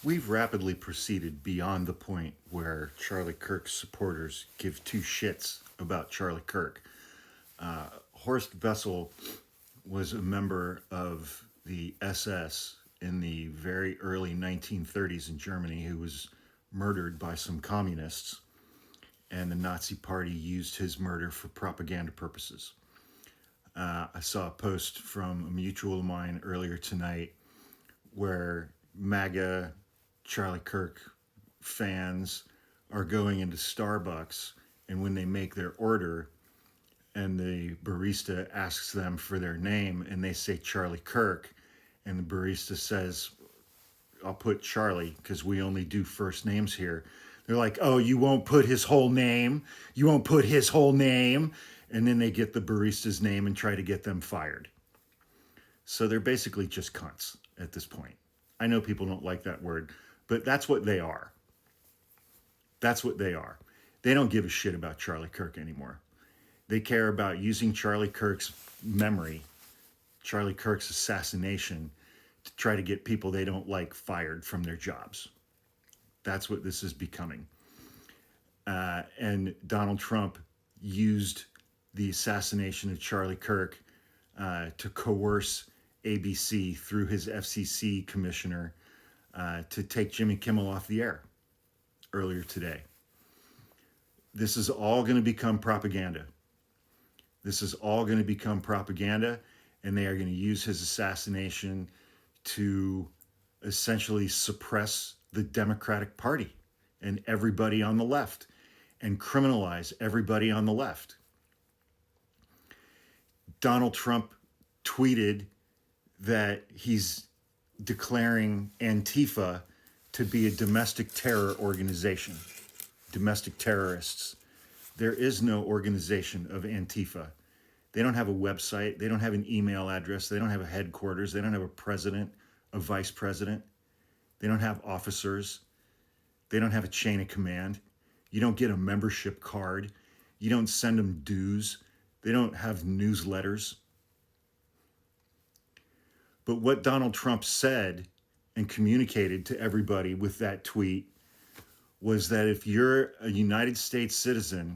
We've rapidly proceeded beyond the point where Charlie Kirk's supporters give two shits about Charlie Kirk. Horst Wessel was a member of the SS in the very early 1930s in Germany who was murdered by some communists, and the Nazi Party used his murder for propaganda purposes. I saw a post from a mutual of mine earlier tonight where MAGA Charlie Kirk fans are going into Starbucks, and when they make their order and the barista asks them for their name and they say Charlie Kirk, and the barista says, I'll put Charlie because we only do first names here. They're like, oh, you won't put his whole name? You won't put his whole name? And then they get the barista's name and try to get them fired. So they're basically just cunts at this point. I know people don't like that word, but that's what they are. That's what they are. They don't give a shit about Charlie Kirk anymore. They care about using Charlie Kirk's memory, Charlie Kirk's assassination, to try to get people they don't like fired from their jobs. That's what this is becoming. And Donald Trump used the assassination of Charlie Kirk to coerce ABC through his FCC commissioner to take Jimmy Kimmel off the air earlier today. This is all going to become propaganda. This is all going to become propaganda, and they are going to use his assassination to essentially suppress the Democratic Party and everybody on the left and criminalize everybody on the left. Donald Trump tweeted that he's declaring Antifa to be a domestic terror organization, domestic terrorists. There is no organization of Antifa. They don't have a website. They don't have an email address. They don't have a headquarters. They don't have a president, a vice president. They don't have officers. They don't have a chain of command. You don't get a membership card. You don't send them dues. They don't have newsletters. But what Donald Trump said and communicated to everybody with that tweet was that if you're a United States citizen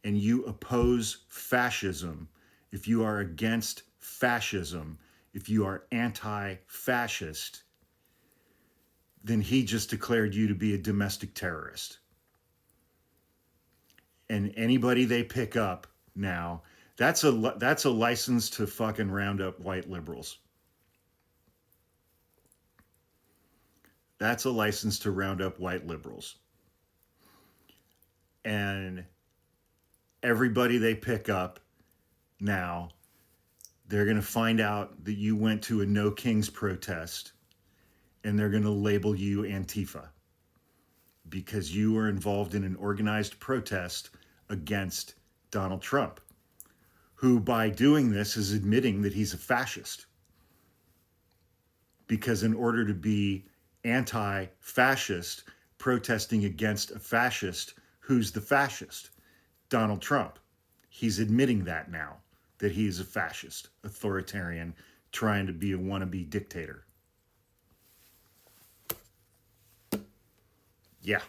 and you oppose fascism, if you are against fascism, if you are anti-fascist, then he just declared you to be a domestic terrorist. And anybody they pick up now, that's a license to fucking round up white liberals. That's a license to round up white liberals. And everybody they pick up now, they're going to find out that you went to a No Kings protest, and they're going to label you Antifa because you were involved in an organized protest against Donald Trump, who by doing this is admitting that he's a fascist. Because in order to be anti-fascist, protesting against a fascist, who's the fascist? Donald Trump. He's admitting that now, that he is a fascist, authoritarian, trying to be a wannabe dictator. Yeah.